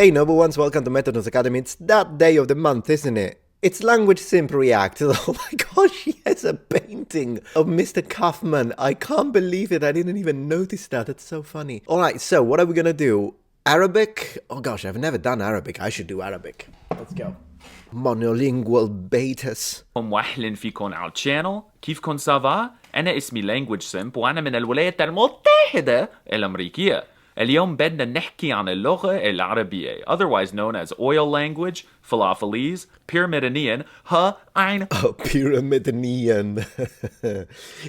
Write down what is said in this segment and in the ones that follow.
Hey noble ones, welcome to Metatron's Academy. It's that day of the month, isn't it? It's Language SIMP React. Oh my gosh, he has a painting of Mr. Kaufman. I can't believe it. I didn't even notice that. That's so funny. Alright, so what are we gonna do? Arabic? Oh gosh, I've never done Arabic. I should do Arabic. Let's go. Monolingual betas. واهلا فيكم على الشانل. كيفكم سافا؟ أنا اسمي Language SIMP وأنا من الولايات المتحدة الأمريكية. اليوم بدنا نحكي عن اللغة العربية, otherwise known as oil language, Falafelese, Pyramidanian, Ein. Oh, Pyramidanian.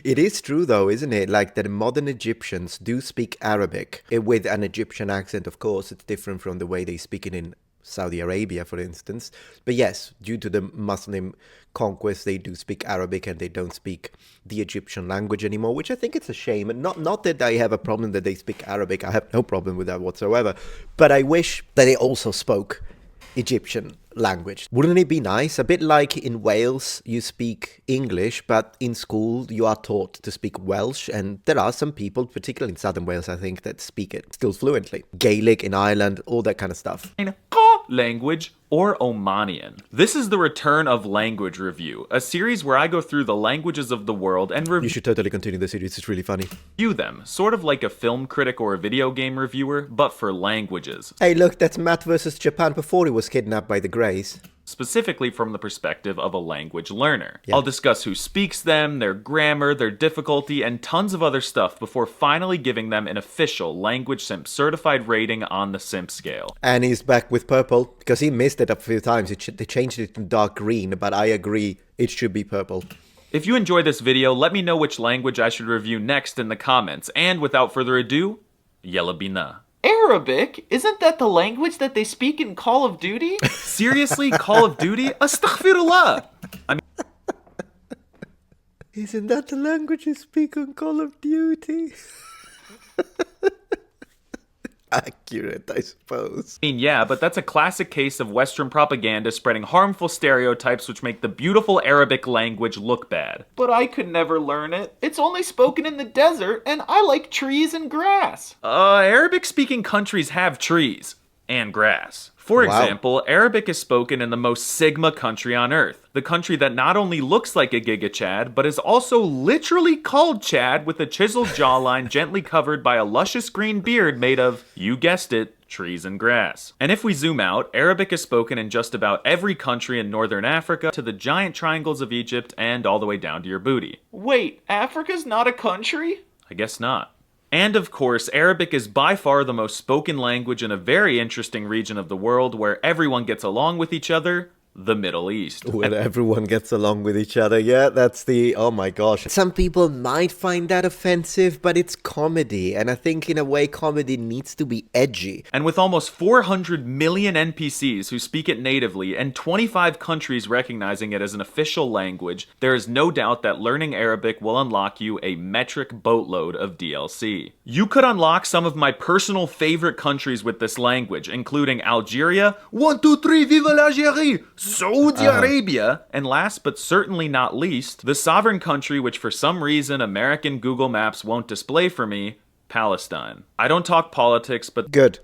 It is true though, isn't it? Like that modern Egyptians do speak Arabic with an Egyptian accent, of course. It's different from the way they speak it in Saudi Arabia, for instance. But yes, due to the Muslim conquest, they do speak Arabic and they don't speak the Egyptian language anymore, which I think it's a shame. And not that I have a problem that they speak Arabic. I have no problem with that whatsoever. But I wish that they also spoke Egyptian language. Wouldn't it be nice? A bit like in Wales, you speak English, but in school you are taught to speak Welsh, and there are some people, particularly in southern Wales, I think, that speak it still fluently. Gaelic in Ireland, all that kind of stuff. Language or Omanian. This is the return of Language Review, a series where I go through the languages of the world and You should totally continue the series, it's really funny. review them, sort of like a film critic or a video game reviewer, but for languages. Hey look, that's Matt versus Japan before he was kidnapped by the Greys. Specifically from the perspective of a language learner. Yeah. I'll discuss who speaks them, their grammar, their difficulty, and tons of other stuff before finally giving them an official Language SIMP certified rating on the SIMP scale. And he's back with purple, because he missed it a few times. They changed it to dark green, but I agree, it should be purple. If you enjoyed this video, let me know which language I should review next in the comments, and without further ado, Yalla bina. Arabic? Isn't that the language that they speak in Call of Duty? Seriously, Call of Duty? Astaghfirullah! Isn't that the language you speak on Call of Duty? Accurate, I suppose. Yeah, but that's a classic case of Western propaganda spreading harmful stereotypes which make the beautiful Arabic language look bad. But I could never learn it. It's only spoken in the desert, and I like trees and grass. Arabic-speaking countries have trees and grass. For Wow. example, Arabic is spoken in the most Sigma country on Earth. The country that not only looks like a Giga Chad, but is also literally called Chad with a chiseled jawline gently covered by a luscious green beard made of, you guessed it, trees and grass. And if we zoom out, Arabic is spoken in just about every country in northern Africa to the giant triangles of Egypt and all the way down to your booty. Wait, Africa's not a country? I guess not. And of course, Arabic is by far the most spoken language in a very interesting region of the world where everyone gets along with each other, the Middle East. Where everyone gets along with each other. Yeah, that's the... Oh my gosh. Some people might find that offensive, but it's comedy. And I think in a way comedy needs to be edgy. And with almost 400 million NPCs who speak it natively and 25 countries recognizing it as an official language, there is no doubt that learning Arabic will unlock you a metric boatload of DLC. You could unlock some of my personal favorite countries with this language, including Algeria, 1, 2, 3, vive l'Algérie! Saudi Arabia, and last but certainly not least, the sovereign country which for some reason American Google Maps won't display for me, Palestine. I don't talk politics, but Good.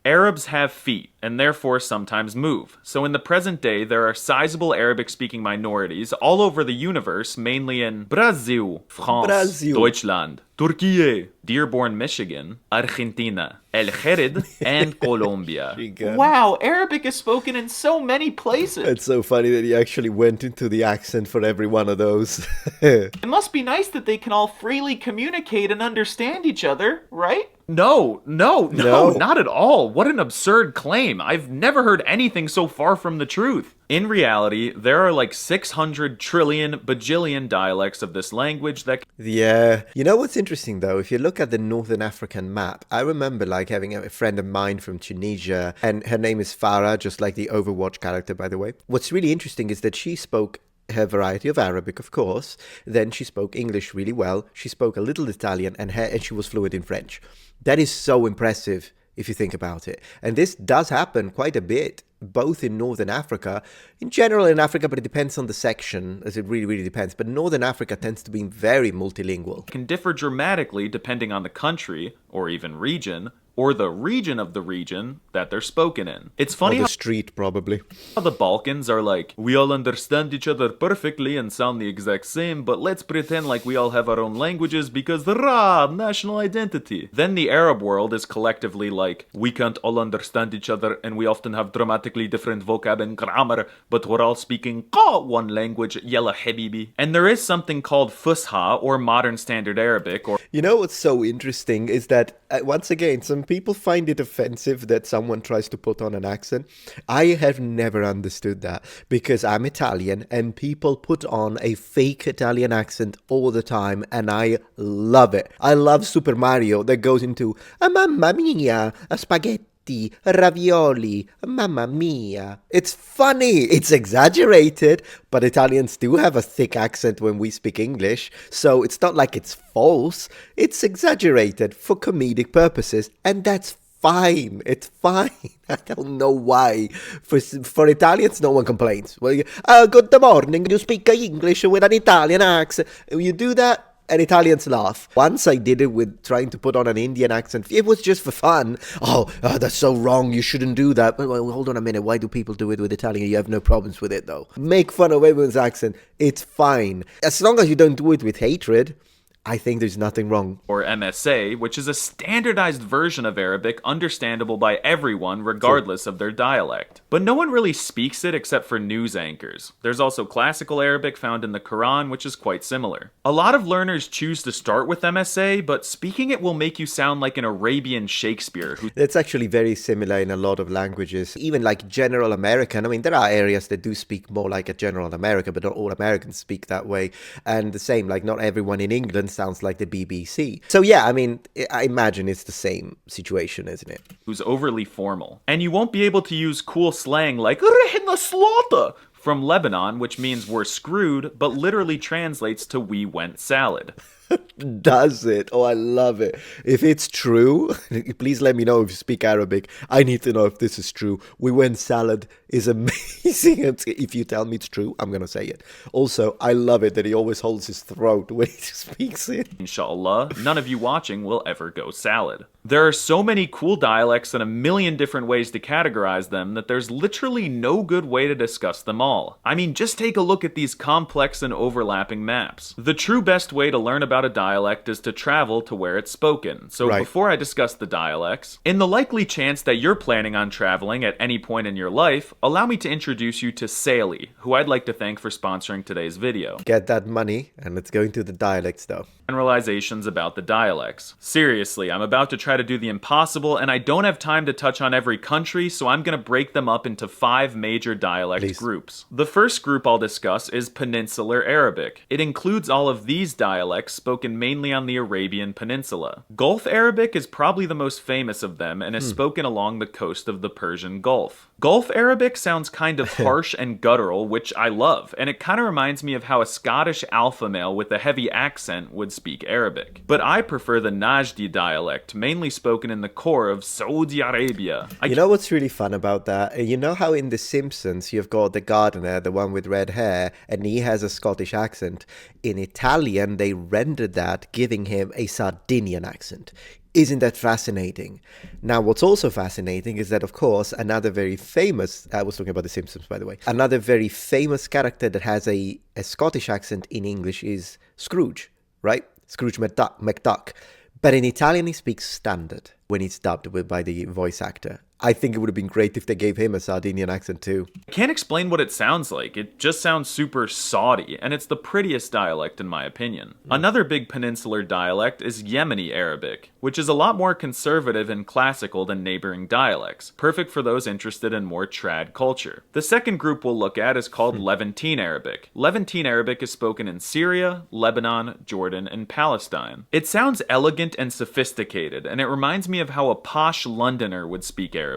Arabs have feet, and therefore sometimes move. So in the present day, there are sizable Arabic-speaking minorities all over the universe, mainly in Brazil, France, Brazil. Deutschland, Turkey, Dearborn, Michigan, Argentina, El Jerid, and Colombia. Wow, Arabic is spoken in so many places. It's so funny that he actually went into the accent for every one of those. It must be nice that they can all freely communicate and understand each other, right? No, No. not at all. What an absurd claim. I've never heard anything so far from the truth. In reality, there are like 600 trillion bajillion dialects of this language that... Yeah. You know what's interesting though? If you look at the Northern African map, I remember like having a friend of mine from Tunisia, and her name is Farah, just like the Overwatch character, by the way. What's really interesting is that she spoke her variety of Arabic, of course. Then she spoke English really well. She spoke a little Italian, and she was fluent in French. That is so impressive if you think about it. And this does happen quite a bit, both in Northern Africa, in general in Africa, but it depends on the section, as it really, really depends. But Northern Africa tends to be very multilingual. can differ dramatically depending on the country, or even region, or the region of the region that they're spoken in. It's funny Or the street, probably. how the Balkans are like, we all understand each other perfectly and sound the exact same, but let's pretend like we all have our own languages because national identity. Then the Arab world is collectively like, we can't all understand each other and we often have dramatically different vocab and grammar, but we're all speaking one language, yalla habibi. And there is something called Fusha, or Modern Standard Arabic, or You know what's so interesting is that, once again, some people find it offensive that someone tries to put on an accent. I have never understood that because I'm Italian and people put on a fake Italian accent all the time and I love it. I love Super Mario that goes into, mamma mia, spaghetti, ravioli, mamma mia. It's funny, it's exaggerated, but Italians do have a thick accent when we speak English, so it's not like it's false, it's exaggerated for comedic purposes, and that's fine. It's fine. I don't know why. For Italians, no one complains. Well, good morning, you speak English with an Italian accent. You do that, and Italians laugh. Once I did it with trying to put on an Indian accent. It was just for fun. Oh, that's so wrong. You shouldn't do that. Well, hold on a minute. Why do people do it with Italian? You have no problems with it, though. Make fun of everyone's accent. It's fine. As long as you don't do it with hatred, I think there's nothing wrong. or MSA, which is a standardized version of Arabic understandable by everyone regardless of their dialect. But no one really speaks it except for news anchors. There's also classical Arabic found in the Quran, which is quite similar. A lot of learners choose to start with MSA, but speaking it will make you sound like an Arabian Shakespeare who That's actually very similar in a lot of languages. Even like general American. I mean, there are areas that do speak more like a general American, but not all Americans speak that way. And the same, like not everyone in England sounds like the BBC. So yeah, I mean, I imagine it's the same situation, isn't it? who's overly formal. And you won't be able to use cool slang like "Rihna slaughter" from Lebanon, which means we're screwed, but literally translates to we went salad. Does it? Oh, I love it. If it's true, please let me know if you speak Arabic. I need to know if this is true. We went salad is amazing. If you tell me it's true, I'm going to say it. Also, I love it that he always holds his throat when he speaks it. Inshallah, none of you watching will ever go salad. There are so many cool dialects and a million different ways to categorize them that there's literally no good way to discuss them all. I mean, just take a look at these complex and overlapping maps. The true best way to learn about a dialect is to travel to where it's spoken. So Right. before I discuss the dialects, in the likely chance that you're planning on traveling at any point in your life, allow me to introduce you to Saley, who I'd like to thank for sponsoring today's video. Get that money, and let's go into the dialects though. Generalizations about the dialects. Seriously, I'm about to try to do the impossible, and I don't have time to touch on every country, so I'm going to break them up into 5 major dialect Please. groups. The first group I'll discuss is Peninsular Arabic. It includes all of these dialects spoken mainly on the Arabian Peninsula. Gulf Arabic is probably the most famous of them and is spoken along the coast of the Persian Gulf. Gulf Arabic sounds kind of harsh and guttural, which I love, and it kind of reminds me of how a Scottish alpha male with a heavy accent would speak Arabic. But I prefer the Najdi dialect, mainly spoken in the core of Saudi Arabia. You know what's really fun about that? You know how in The Simpsons you've got the gardener, the one with red hair, and he has a Scottish accent. In Italian, they rendered that, giving him a Sardinian accent. Isn't that fascinating? Now, what's also fascinating is that, of course, another very famous, I was talking about The Simpsons, by the way, another very famous character that has a Scottish accent in English is Scrooge, right? Scrooge McDuck. But in Italian, he speaks standard when he's dubbed by the voice actor. I think it would have been great if they gave him a Sardinian accent too. I can't explain what it sounds like. It just sounds super Saudi, and it's the prettiest dialect in my opinion. Another big peninsular dialect is Yemeni Arabic, which is a lot more conservative and classical than neighboring dialects, perfect for those interested in more trad culture. The second group we'll look at is called Levantine Arabic. Levantine Arabic is spoken in Syria, Lebanon, Jordan, and Palestine. It sounds elegant and sophisticated, and it reminds me of how a posh Londoner would speak Arabic.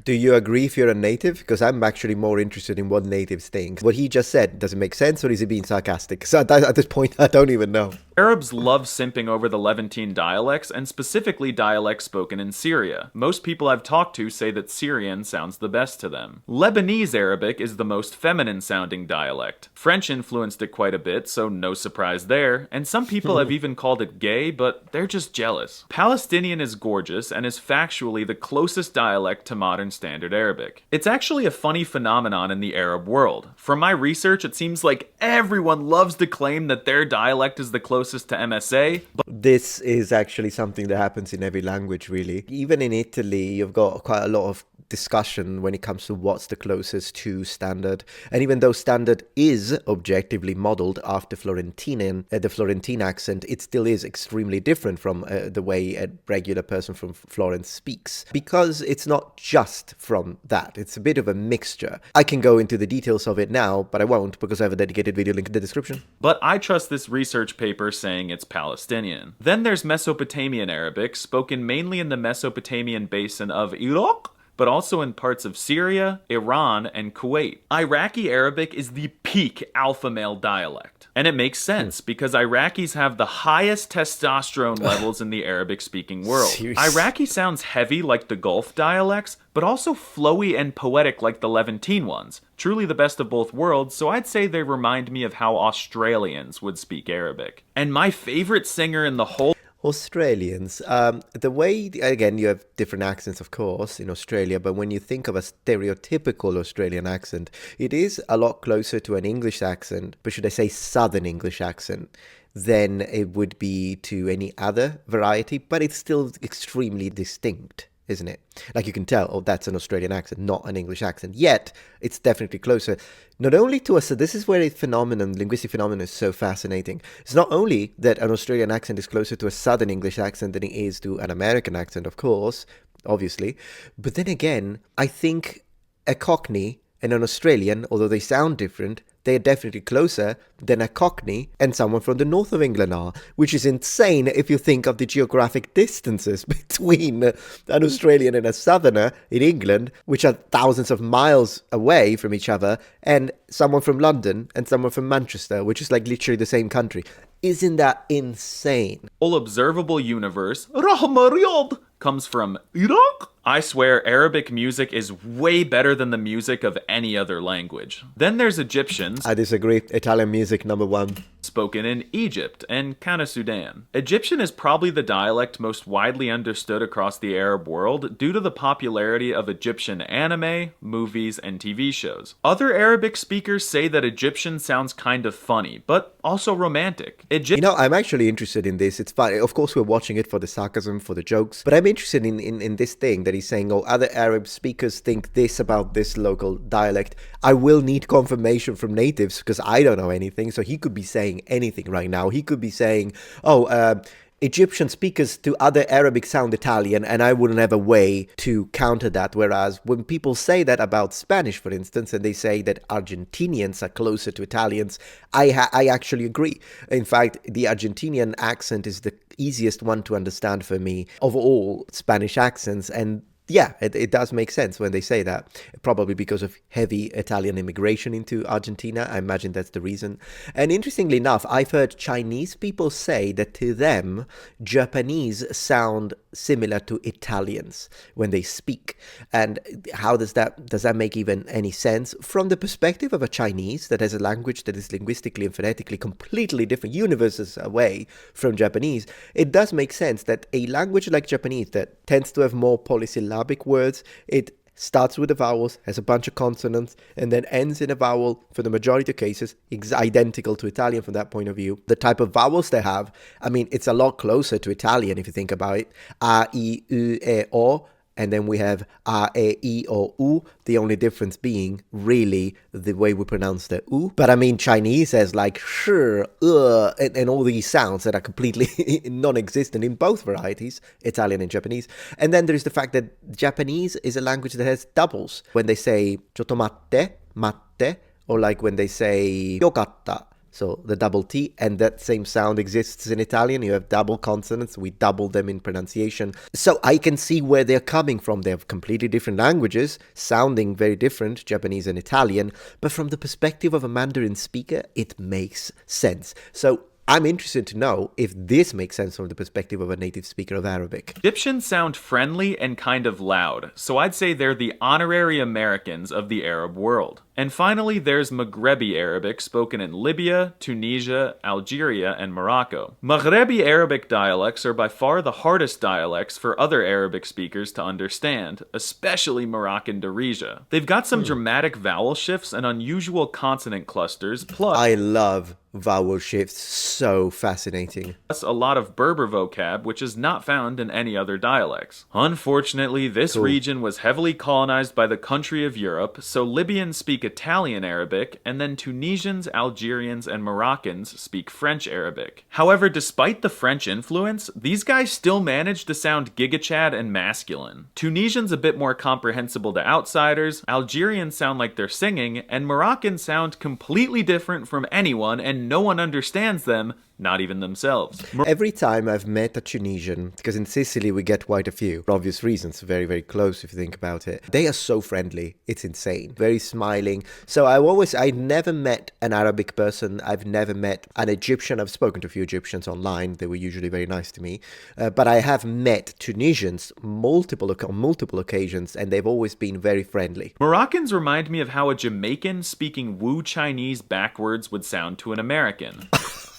Do you agree if you're a native? Because I'm actually more interested in what natives think. What he just said, does it make sense or is he being sarcastic? So at this point, I don't even know. Arabs love simping over the Levantine dialects, and specifically dialects spoken in Syria. Most people I've talked to say that Syrian sounds the best to them. Lebanese Arabic is the most feminine sounding dialect. French influenced it quite a bit, so no surprise there, and some people have even called it gay, but they're just jealous. Palestinian is gorgeous and is factually the closest dialect to modern Standard Arabic. It's actually a funny phenomenon in the Arab world. From my research, it seems like everyone loves to claim that their dialect is the closest to MSA, but This is actually something that happens in every language, really. Even in Italy, you've got quite a lot of discussion when it comes to what's the closest to standard. And even though standard is objectively modeled after the Florentine accent, it still is extremely different from the way a regular person from Florence speaks. Because it's not just from that, it's a bit of a mixture. I can go into the details of it now, but I won't because I have a dedicated video link in the description. But I trust this research paper saying it's Palestinian. Then there's Mesopotamian Arabic, spoken mainly in the Mesopotamian basin of Iraq, but also in parts of Syria, Iran, and Kuwait. Iraqi Arabic is the peak alpha male dialect. And it makes sense because Iraqis have the highest testosterone levels in the Arabic-speaking world. Seriously? Iraqi sounds heavy like the Gulf dialects, but also flowy and poetic like the Levantine ones. Truly the best of both worlds, so I'd say they remind me of how Australians would speak Arabic. And my favorite singer in the whole Australians, the way, again, you have different accents, of course, in Australia, but when you think of a stereotypical Australian accent, it is a lot closer to an English accent, but should I say Southern English accent, than it would be to any other variety, but it's still extremely distinct, isn't it? Like you can tell, oh, that's an Australian accent, not an English accent. Yet, it's definitely closer. Not only to us, so this is where linguistic phenomenon is so fascinating. It's not only that an Australian accent is closer to a Southern English accent than it is to an American accent, of course, obviously. But then again, I think a Cockney and an Australian, although they sound different, they are definitely closer than a Cockney and someone from the north of England are, which is insane if you think of the geographic distances between an Australian and a Southerner in England, which are thousands of miles away from each other, and someone from London and someone from Manchester, which is like literally the same country. Isn't that insane? observable universe, Rahma Riyadh, comes from Iraq. I swear Arabic music is way better than the music of any other language. Then there's Egyptians, I disagree. Italian music, number one. spoken in Egypt and kinda Sudan. Egyptian is probably the dialect most widely understood across the Arab world due to the popularity of Egyptian anime, movies, and TV shows. Other Arabic speakers say that Egyptian sounds kind of funny, but also romantic. You know, I'm actually interested in this. It's fun. Of course, we're watching it for the sarcasm, for the jokes, but I'm interested in this thing that he's saying, oh, other Arab speakers think this about this local dialect. I will need confirmation from natives because I don't know anything. So he could be saying anything right now. He could be saying, oh, Egyptian speakers to other Arabic sound Italian, and I wouldn't have a way to counter that. Whereas when people say that about Spanish, for instance, and they say that Argentinians are closer to Italians, I actually agree. In fact, the Argentinian accent is the easiest one to understand for me of all Spanish accents, and yeah, it does make sense when they say that. Probably because of heavy Italian immigration into Argentina. I imagine that's the reason. And interestingly enough, I've heard Chinese people say that to them, Japanese sound similar to Italians when they speak. And how does that make even any sense? From the perspective of a Chinese that has a language that is linguistically and phonetically completely different universes away from Japanese, it does make sense that a language like Japanese that tends to have more polysyllabic words, it starts with the vowels, has a bunch of consonants, and then ends in a vowel for the majority of cases, identical to Italian from that point of view. The type of vowels they have, I mean, it's a lot closer to Italian if you think about it. A, I, U, E, O. And then we have A, E, I, O, U. The only difference being really the way we pronounce the U. But I mean, Chinese has like sh, and all these sounds that are completely non-existent in both varieties, Italian and Japanese. And then there's the fact that Japanese is a language that has doubles. When they say chotomatte, matte, or like when they say yokatta. So the double T, and that same sound exists in Italian. You have double consonants. We double them in pronunciation. So I can see where they're coming from. They have completely different languages, sounding very different, Japanese and Italian. But from the perspective of a Mandarin speaker, it makes sense. So I'm interested to know if this makes sense from the perspective of a native speaker of Arabic. Egyptians sound friendly and kind of loud, so I'd say they're the honorary Americans of the Arab world. And finally, there's Maghrebi Arabic, spoken in Libya, Tunisia, Algeria, and Morocco. Maghrebi Arabic dialects are by far the hardest dialects for other Arabic speakers to understand, especially Moroccan Darija. They've got some dramatic vowel shifts and unusual consonant clusters, plus I love vowel shifts, so fascinating. a lot of Berber vocab, which is not found in any other dialects. Unfortunately, this region was heavily colonized by the country of Europe, so Libyans speak Italian Arabic, and then Tunisians, Algerians, and Moroccans speak French Arabic. However, despite the French influence, these guys still manage to sound gigachad and masculine. Tunisians a bit more comprehensible to outsiders, Algerians sound like they're singing, and Moroccans sound completely different from anyone, and no one understands them, not even themselves. Every time I've met a Tunisian, because in Sicily we get quite a few, for obvious reasons, very, very close if you think about it. They are so friendly. It's insane. Very smiling. So I never met an Arabic person. I've never met an Egyptian. I've spoken to a few Egyptians online. They were usually very nice to me. But I have met Tunisians on multiple occasions, and they've always been very friendly. Moroccans remind me of how a Jamaican speaking Wu Chinese backwards would sound to an American.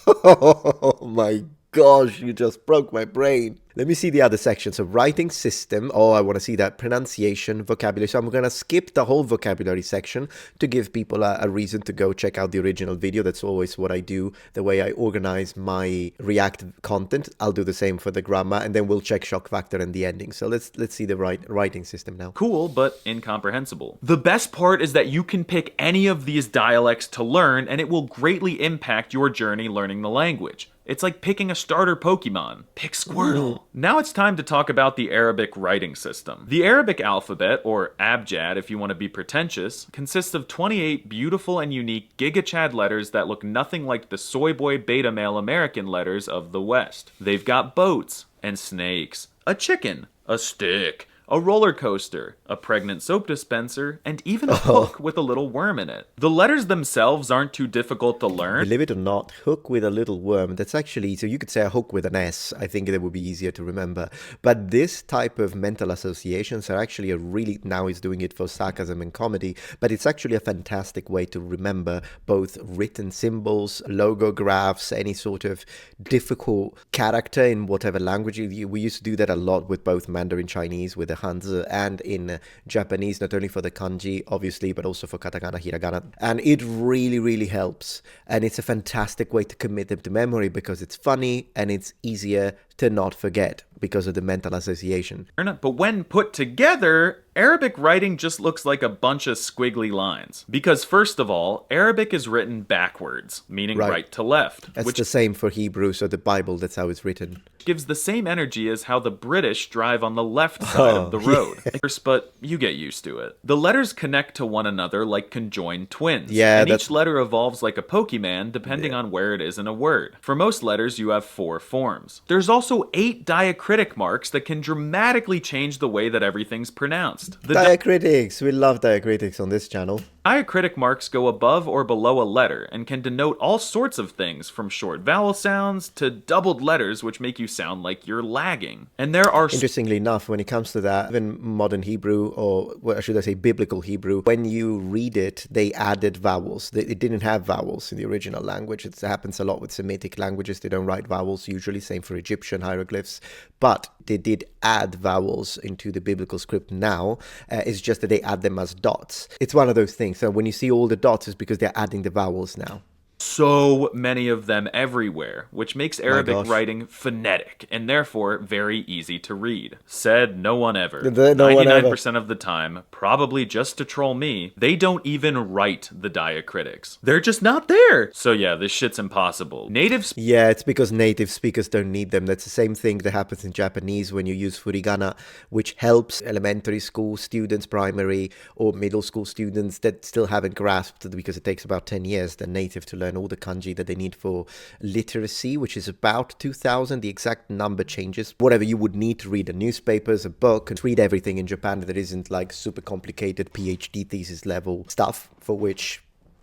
Oh my gosh, you just broke my brain. Let me see the other section. So writing system. Oh, I want to see that. Pronunciation, vocabulary. So I'm going to skip the whole vocabulary section to give people a reason to go check out the original video. That's always what I do, the way I organize my React content. I'll do the same for the grammar, and then we'll check shock factor and the ending. So let's see the writing system now. Cool, but incomprehensible. The best part is that you can pick any of these dialects to learn, and it will greatly impact your journey learning the language. It's like picking a starter Pokemon. Pick Squirtle. Now it's time to talk about the Arabic writing system. The Arabic alphabet, or abjad if you want to be pretentious, consists of 28 beautiful and unique gigachad letters that look nothing like the soy boy beta male American letters of the West. They've got boats and snakes, a chicken, a stick, a roller coaster, a pregnant soap dispenser, and even a hook with a little worm in it. The letters themselves aren't too difficult to learn. Believe it or not, hook with a little worm, that's actually, so you could say a hook with an S. I think that would be easier to remember. But this type of mental associations are actually now he's doing it for sarcasm and comedy, but it's actually a fantastic way to remember both written symbols, logographs, any sort of difficult character in whatever language. We used to do that a lot with both Mandarin Chinese, with the Hanzi, and in Japanese, not only for the kanji, obviously, but also for katakana, hiragana. And it really, really helps. And it's a fantastic way to commit them to memory because it's funny and it's easier to not forget because of the mental association. But when put together, Arabic writing just looks like a bunch of squiggly lines. Because first of all, Arabic is written backwards, meaning right to left. That's the same for Hebrew, so the Bible, that's how it's written. Gives the same energy as how the British drive on the left side of the road. But you get used to it. The letters connect to one another like conjoined twins. And each letter evolves like a Pokemon depending on where it is in a word. For most letters, you have 4 forms. There's also 8 diacritic marks that can dramatically change the way that everything's pronounced. The diacritics! We love diacritics on this channel. Diacritic marks go above or below a letter and can denote all sorts of things, from short vowel sounds to doubled letters which make you sound like you're lagging. And there are... Interestingly enough, when it comes to that, even modern Hebrew, or what should I say, biblical Hebrew, when you read it, they added vowels. It didn't have vowels in the original language. It happens a lot with Semitic languages. They don't write vowels usually, same for Egyptian hieroglyphs. But they did add vowels into the biblical script now. It's just that they add them as dots. It's one of those things. So when you see all the dots, it's because they're adding the vowels now. So many of them everywhere, which makes Arabic writing phonetic and therefore very easy to read. Said no one ever. 99% of the time, probably just to troll me, they don't even write the diacritics. They're just not there. So yeah, this shit's impossible. Yeah, it's because native speakers don't need them. That's the same thing that happens in Japanese when you use furigana, which helps elementary school students, primary or middle school students that still haven't grasped, because it takes about 10 years, the native, to learn all the kanji that they need for literacy, which is about 2,000. The exact number changes. Whatever you would need to read a newspapers, a book, and read everything in Japan that isn't like super complicated PhD thesis level stuff, for which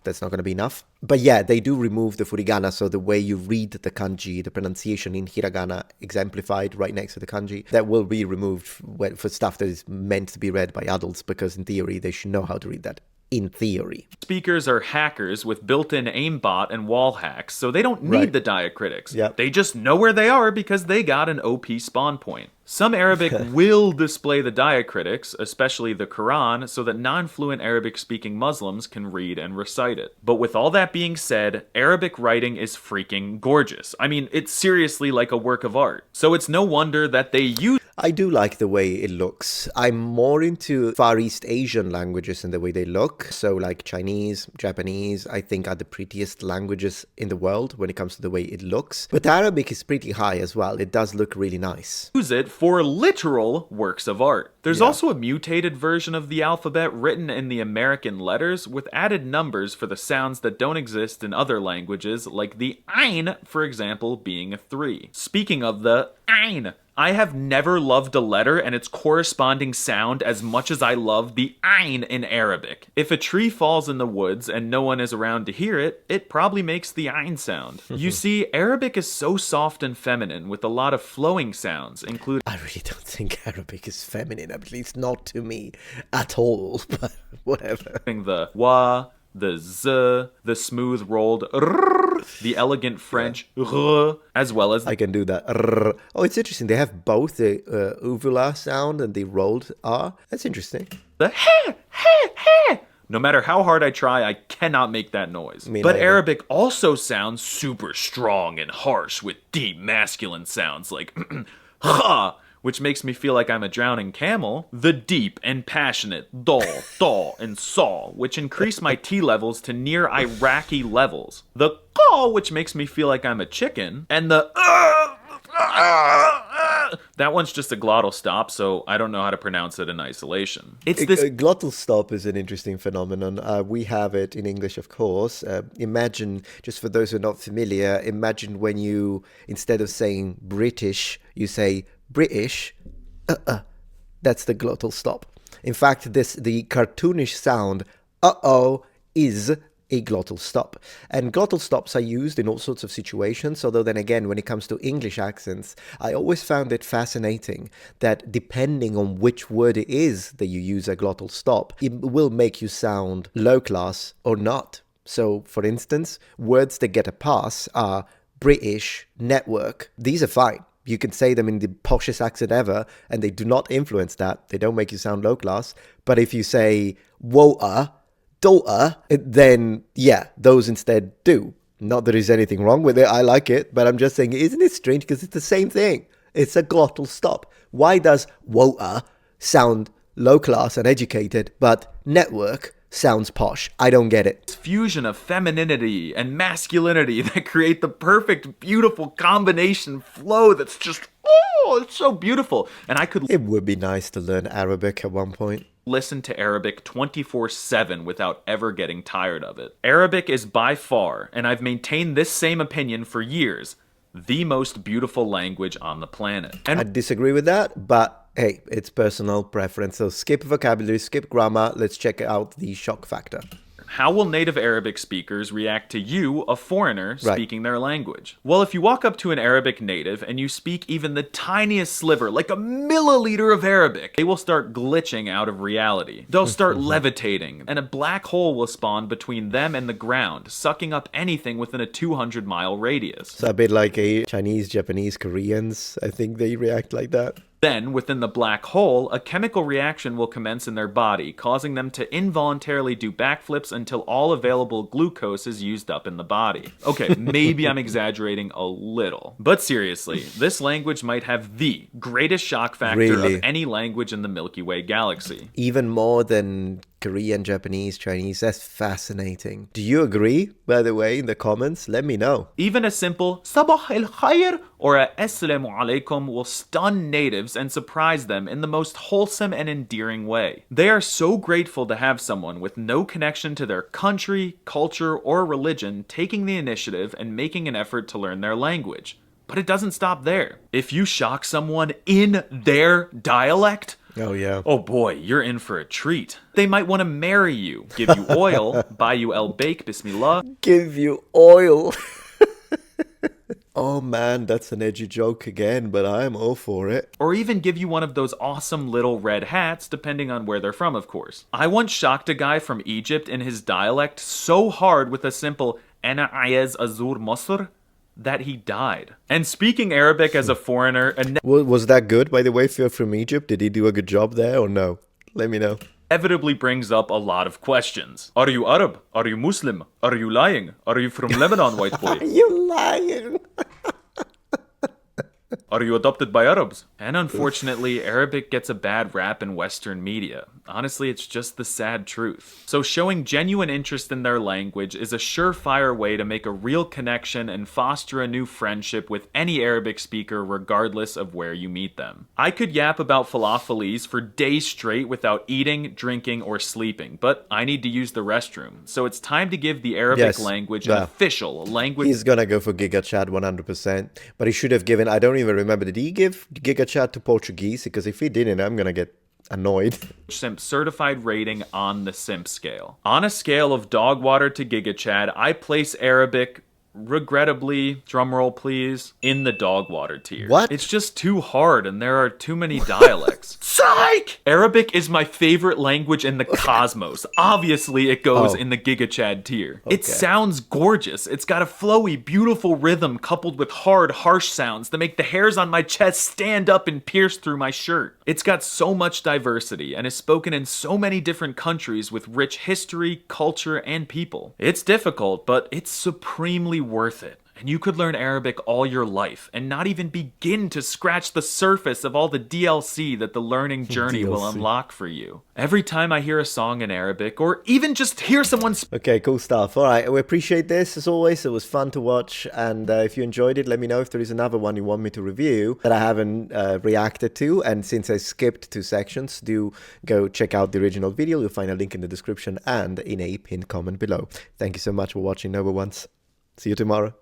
that's not going to be enough. But yeah, they do remove the furigana, so the way you read the kanji, the pronunciation in hiragana exemplified right next to the kanji, that will be removed for stuff that is meant to be read by adults, because in theory they should know how to read that. In theory. Speakers are hackers with built-in aimbot and wall hacks, so they don't need the diacritics. Yep. They just know where they are because they got an OP spawn point. Some Arabic will display the diacritics, especially the Quran, so that non-fluent Arabic-speaking Muslims can read and recite it. But with all that being said, Arabic writing is freaking gorgeous. I mean, it's seriously like a work of art. So it's no wonder that they use... I do like the way it looks. I'm more into Far East Asian languages and the way they look. So like Chinese, Japanese, I think are the prettiest languages in the world when it comes to the way it looks. But Arabic is pretty high as well. It does look really nice. Use it for literal works of art. There's also a mutated version of the alphabet written in the American letters with added numbers for the sounds that don't exist in other languages, like the ein, for example, being a 3. Speaking of the ein, I have never loved a letter and its corresponding sound as much as I love the ein in Arabic. If a tree falls in the woods and no one is around to hear it, it probably makes the ein sound. You see, Arabic is so soft and feminine with a lot of flowing sounds, including... I really don't think Arabic is feminine, at least not to me at all, but whatever. The wa, the z, the smooth rolled r, the elegant French r, as well as... I can do that. R. Oh, it's interesting. They have both the uvula sound and the rolled R. That's interesting. The heh, heh, heh. No matter how hard I try, I cannot make that noise. But Arabic also sounds super strong and harsh with deep masculine sounds like ha, which makes me feel like I'm a drowning camel. The deep and passionate dol, dol, and saw, which increase my T levels to near Iraqi levels. The caw, which makes me feel like I'm a chicken. And the that one's just a glottal stop, so I don't know how to pronounce it in isolation. It's this... glottal stop is an interesting phenomenon. We have it in English, of course. Imagine, just for those who are not familiar, imagine when you, instead of saying British, you say British. That's the glottal stop. In fact, the cartoonish sound, uh-oh, is a glottal stop. And glottal stops are used in all sorts of situations, although then again, when it comes to English accents, I always found it fascinating that depending on which word it is that you use a glottal stop, it will make you sound low class or not. So, for instance, words that get a pass are British, network. These are fine. You can say them in the poshest accent ever, and they do not influence that. They don't make you sound low class. But if you say woa, daughter, then yeah, those instead do. Not that there's anything wrong with it, I like it, but I'm just saying, isn't it strange? Because it's the same thing. It's a glottal stop. Why does woa sound low class and educated, but network sounds posh? I don't get it. Fusion of femininity and masculinity that create the perfect, beautiful combination flow that's just, oh, it's so beautiful. And It would be nice to learn Arabic at one point. Listen to Arabic 24/7 without ever getting tired of it. Arabic is by far, and I've maintained this same opinion for years, the most beautiful language on the planet. And I disagree with that, but hey, it's personal preference. So skip vocabulary, skip grammar. Let's check out the shock factor. how will native Arabic speakers react to you, a foreigner, speaking their language? Well, if you walk up to an Arabic native and you speak even the tiniest sliver, like a milliliter of Arabic, they will start glitching out of reality. They'll start levitating, and a black hole will spawn between them and the ground, sucking up anything within a 200-mile radius. It's a bit like a Chinese, Japanese, Koreans. I think they react like that. Then, within the black hole, a chemical reaction will commence in their body, causing them to involuntarily do backflips until all available glucose is used up in the body. Okay, maybe I'm exaggerating a little. But seriously, this language might have the greatest shock factor of any language in the Milky Way galaxy. Even more than Korean, Japanese, Chinese. That's fascinating. Do you agree, by the way, in the comments? Let me know. Even a simple Sabah el Khair or a Assalamu alaikum will stun natives and surprise them in the most wholesome and endearing way. They are so grateful to have someone with no connection to their country, culture, or religion taking the initiative and making an effort to learn their language. But it doesn't stop there. If you shock someone in their dialect, Oh, yeah. Oh boy, you're in for a treat. They might want to marry you, give you oil, buy you el bake, bismillah, Give you oil. Oh, man, that's an edgy joke again, but I'm all for it. or even give you one of those awesome little red hats, depending on where they're from, of course. I once shocked a guy from Egypt in his dialect so hard with a simple "Ana ayez azur Masr" that he died. And speaking Arabic as a foreigner Was that good, by the way, if you're from Egypt? Did he do a good job there or no? Let me know. inevitably brings up a lot of questions. Are you Arab? Are you Muslim? Are you lying? Are you from Lebanon, white boy? You lying. Are you adopted by Arabs? And unfortunately, Arabic gets a bad rap in Western media. Honestly, it's just the sad truth. So showing genuine interest in their language is a surefire way to make a real connection and foster a new friendship with any Arabic speaker regardless of where you meet them. I could yap about falafelis for days straight without eating, drinking, or sleeping, but I need to use the restroom. So it's time to give the Arabic Yes. language an Yeah. official language. He's gonna go for GigaChat 100%. But he should have given, I don't even remember, did he give GigaChat to Portuguese? Because if he didn't, I'm gonna get annoyed. SIMP certified rating on the SIMP scale. On a scale of dog water to GigaChad, I place Arabic, regrettably, drumroll please, in the dog water tier. What? It's just too hard and there are too many dialects. Psych! Arabic is my favorite language in the cosmos. Obviously, it goes Oh. in the GigaChad tier. It Okay. sounds gorgeous. It's got a flowy, beautiful rhythm coupled with hard, harsh sounds that make the hairs on my chest stand up and pierce through my shirt. It's got so much diversity and is spoken in so many different countries with rich history, culture, and people. It's difficult, but it's supremely worth it. And you could learn Arabic all your life and not even begin to scratch the surface of all the DLC that the learning journey will DLC. unlock for you. Every time I hear a song in Arabic, or even just hear someone Okay, cool stuff. All right, we appreciate this as always. It was fun to watch, and if you enjoyed it, let me know if there is another one you want me to review that I haven't reacted to. And since I skipped 2 sections, do go check out the original video. You'll find a link in the description and in a pinned comment below. Thank you so much for watching, Noble Ones. See you tomorrow.